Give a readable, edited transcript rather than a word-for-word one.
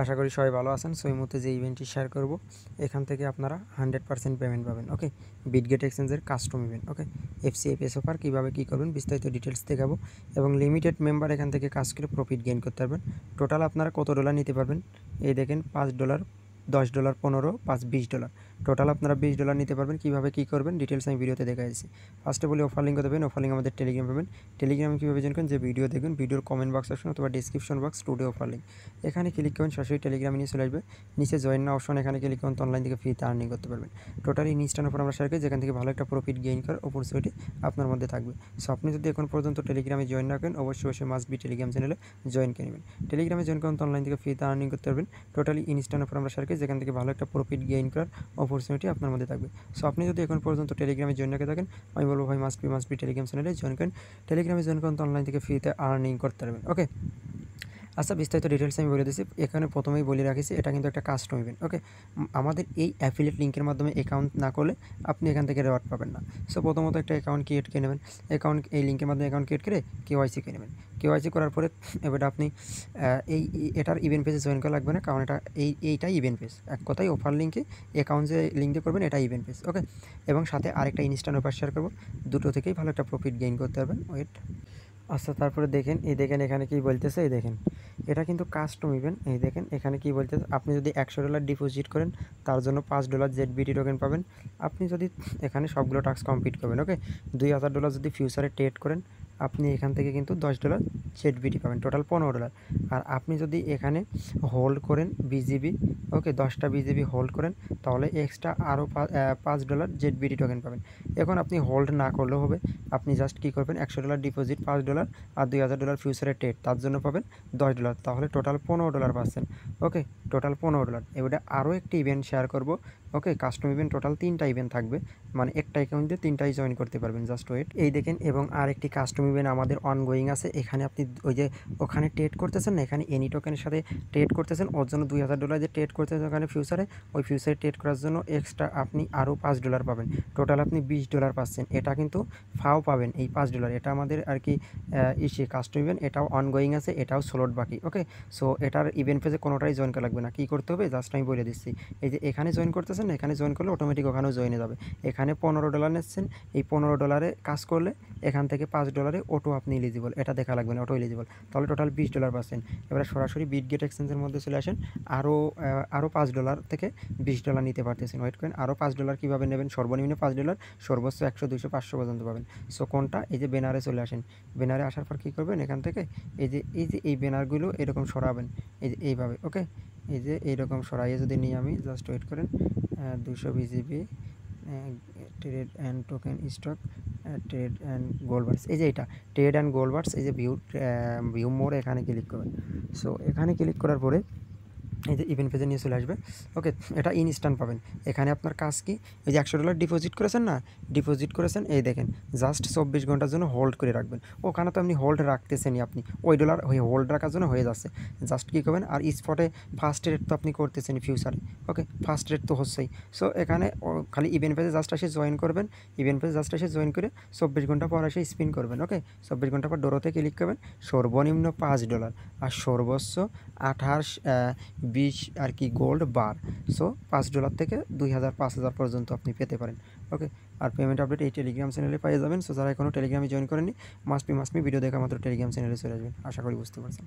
আশা করি সবাই ভালো আছেন। সো এই মুহূর্তে যে ইভেন্টটি শেয়ার করব, এখান থেকে আপনারা 100% পেমেন্ট পাবেন। ওকে, বিটগেট এক্সচেঞ্জের কাস্টম ইভেন্ট। ওকে, এফসিএফএস অফার কীভাবে কী করবেন বিস্তারিত ডিটেলস দেখাবো এবং লিমিটেড মেম্বার এখান থেকে কাজ করে প্রফিট গেইন করতে পারবেন। টোটাল আপনারা কত ডলার নিতে পারবেন? এই দেখেন, $5, $10, 15, 5, $20। টোটাল আপনারা $20 নিতে পারবেন। কীভাবে কী করবেন ডিটেলস আমি ভিডিওতে দেখাইছি। ফার্স্টে বলি অফার লিঙ্ক দেবেন। অফার লিঙ্ক আমাদের টেলিগ্রাম পাবেন। টেলিগ্রামে কীভাবে জয়েন করেন, যে ভিডিও দেখবেন ভিডিওর কমেন্ট বক্স অপশন অথবা description box today offer link, এখানে ক্লিক করবেন, সরাসরি টেলিগ্রামে নিয়ে চলে আসবে। নিচে জয়েন না অপশন, এখানে ক্লিক করুন, অনলাইন থেকে ফ্রিতে আর্নিং করতে পারবেন। টোটালি ইনস্ট্যান্ট অফার আমরা শেয়ার করি, যেখান থেকে ভালো একটা প্রফিট গেইন করার অপরচুনিটি আপনার মধ্যে থাকবে। সো আপনি যদি এখন পর্যন্ত টেলিগ্রামে জয়েন না করেন, অবশ্যই মাস্ট বি টেলিগ্রাম চ্যানেলে জয়েন করে নেবেন। টেলিগ্রামে জয়েন করুন, অনলাইন থেকে ফ্রিতে আর্নিং করতে পারবেন। টোটালি ইনস্ট্যান্ট অফার আমরা শেয়ার করি, যেখান থেকে ভালো একটা প্রফিট গেইন করার অপরচুনিটি আপনার মধ্যে থাকবে। সো আপনি যদি এখন পর্যন্ত টেলিগ্রামে জয়েন না করে থাকেন, আমি বলবো ভাই মাস্ট বি টেলিগ্রাম চ্যানেলে জয়েন করেন। টেলিগ্রামে জয়েন করুন, অনলাইন থেকে ফ্রিতে আর্নিং করতে পারবেন। ওকে, আচ্ছা, বিস্তারিত ডিটেলস আমি বলে দিচ্ছি। এখানে প্রথমেই বলে রাখিছি, এটা কিন্তু একটা কাস্টম ইভেন্ট। ওকে, আমাদের এই অ্যাফিলিয়েট লিঙ্কের মাধ্যমে অ্যাকাউন্ট না করলে আপনি এখান থেকে রেওয়ার্ড পাবেন না। সো প্রথমত একটা অ্যাকাউন্ট ক্রিয়েট করে নেবেন। এই লিঙ্কের মাধ্যমে অ্যাকাউন্ট ক্রিয়েট করে কেওয়াইসি করে নেবেন। কেওয়াইসি করার পরে এবার আপনি এটার ইভেন্ট পেজে জয়েন করা লাগবে না, কারণ এইটাই ইভেন্ট পেজ। এক কথায় অফার লিঙ্কে অ্যাকাউন্ট যে লিঙ্ক দিয়ে করবেন, এটা ইভেন্ট পেজ। ওকে, এবং সাথে আরেকটা ইনস্ট্যান্ট অফার শেয়ার করবো, দুটো থেকেই ভালো একটা প্রফিট গেইন করতে পারবেন। ওয়েট, আচ্ছা, তারপরে দেখেন, এখানে কি বলতেছে, এই দেখেন, এটা কিন্তু কাস্টম ইভেন্ট। এই দেখেন এখানে কি বলতেছে, আপনি যদি $100 ডিপোজিট করেন, তার জন্য $5 জেডবিটি টোকেন পাবেন। আপনি যদি এখানে সবগুলো টাস্ক কমপ্লিট করবেন, ওকে, $2000 যদি ফিউচারে ট্রেড করেন, আপনি এখান থেকে কিন্তু $10 জেডবিটি পাবেন, টোটাল $15। আর আপনি যদি এখানে হোল্ড করেন বিজিবি, ওকে, 10টা বিজিবি হোল্ড করেন, তাহলে এক্সট্রা আরও $5 জেডবিটি টোকেন পাবেন। এখন আপনি হোল্ড না করলেও হবে, আপনি জাস্ট কী করবেন, $100 ডিপোজিট, $5 আর $2000 ফিউচারে ট্রেড, তার জন্য পাবেন $10, তাহলে টোটাল $15 পাচ্ছেন। ওকে, টোটাল $15। এবারে আরও একটি ইভেন্ট শেয়ার করব। ওকে, কাস্টম ইভেন্ট টোটাল 3টা ইভেন্ট থাকবে, মানে একটা অ্যাকাউন্ট দিয়ে 3টাই জয়েন করতে পারবেন। জাস্ট ওয়েট, এই দেখেন, এবং আর একটি কাস্টম ইভেন্ট আমাদের অনগোয়িং আছে। এখানে আপনি ওই যে ওখানে ট্রেড করতেছেন না, এখানে এনি টোকেনের সাথে ট্রেড করতেছেন, ওর জন্য $2000 যে ট্রেড করতেছেন ওখানে ফিউচারে, ওই ফিউচারে ট্রেড করার জন্য এক্সট্রা আপনি আরও $5 পাবেন। টোটাল আপনি $20 পাচ্ছেন। এটা কিন্তু ফাও পাবেন এই $5। এটা আমাদের আর কি কাস্টম ইভেন্ট, এটাও অনগোয়িং আছে, এটাও স্লট বাকি। ওকে, সো এটার ইভেন্ট পেজে কোনোটাই জয়েন করা লাগবে না। কী করতে হবে জাস্ট আমি বলে দিচ্ছি। এই যে এখানে জয়েন করতেছেন না, এখানে জয়েন করলে অটোমেটিক ওখানেও জয়েনে যাবে। এখানে $15 নিচ্ছেন, এই $15 কাজ করলে এখান থেকে $5 অটো আপনি এলিজিবল, এটা দেখা লাগবে না, অটো এলিজিবল, তাহলে টোটাল $20 পাচ্ছেন। এবারে সরাসরি বিটগেট এক্সচেঞ্জের মধ্যে চলে আসেন, আরও $5 থেকে $20 নিতে পারতেছেন। ওয়েট করেন, আরও $5 কীভাবে নেবেন, সর্বনিম্ন $5, সর্বোচ্চ 100, 200, 500 পর্যন্ত পাবেন। সো কোনটা, এই যে ব্যানারে চলে আসেন। ব্যানারে আসার পর কী করবেন, এখান থেকে এই ব্যানারগুলো এরকম সরাবেন, এই যে এইভাবে। ওকে, এই যে এইরকম সরাইয়ে যদি নিই আমি, জাস্ট ওয়েট করেন, 200 BGB trade and token stock, trade and gold bars, এই যে এটা ট্রেড অ্যান্ড গোল্ডবার্স, এই যে ভিউ মোর, এখানে ক্লিক করবেন। সো এখানে ক্লিক করার পরে এই যে ইভেন্ট পেজে নিয়ে চলে আসবে। ওকে, এটা ইনস্ট্যান্ট পাবেন। এখানে আপনার কাজ কি, এই যে $100 ডিপোজিট করেছেন না, ডিপোজিট করেছেন, এই দেখেন, জাস্ট 24 ঘন্টার জন্য হোল্ড করে রাখবেন। ওখানে তো আপনি হোল্ড রাখতেছেনই, আপনি ওই ডলার হোল্ড রাখার জন্য হয়ে যাচ্ছে। জাস্ট কী করবেন, আর স্পটে ফার্স্ট রেট তো আপনি করতেছেন ফিউচারে। ওকে, ফার্স্ট রেট তো হচ্ছেই। সো এখানে খালি ইভেন্ট পেজে জাস্ট এসে জয়েন করবেন। ইভেন্ট পেজে জাস্ট এসে জয়েন করে 24 ঘন্টা পর এসে স্পিন করবেন। ওকে, 24 ঘন্টা পর ডোরোতে ক্লিক করবেন। সর্বনিম্ন $5 আর সর্বোচ্চ 28, 20 আর কি গোল্ড বার। সো $5 থেকে 2000, 5000 পর্যন্ত আপনি পেতে পারেন। ওকে, আর পেমেন্ট আপডেট এই টেলিগ্রাম চ্যানেলে পেয়ে যাবেন। সো যারা এখনও টেলিগ্রামে জয়েন করেনি, মাস্ট বি ভিডিও দেখা মাত্র টেলিগ্রাম চ্যানেলে চলে আসবেন। আশা করি বুঝতে পারছেন।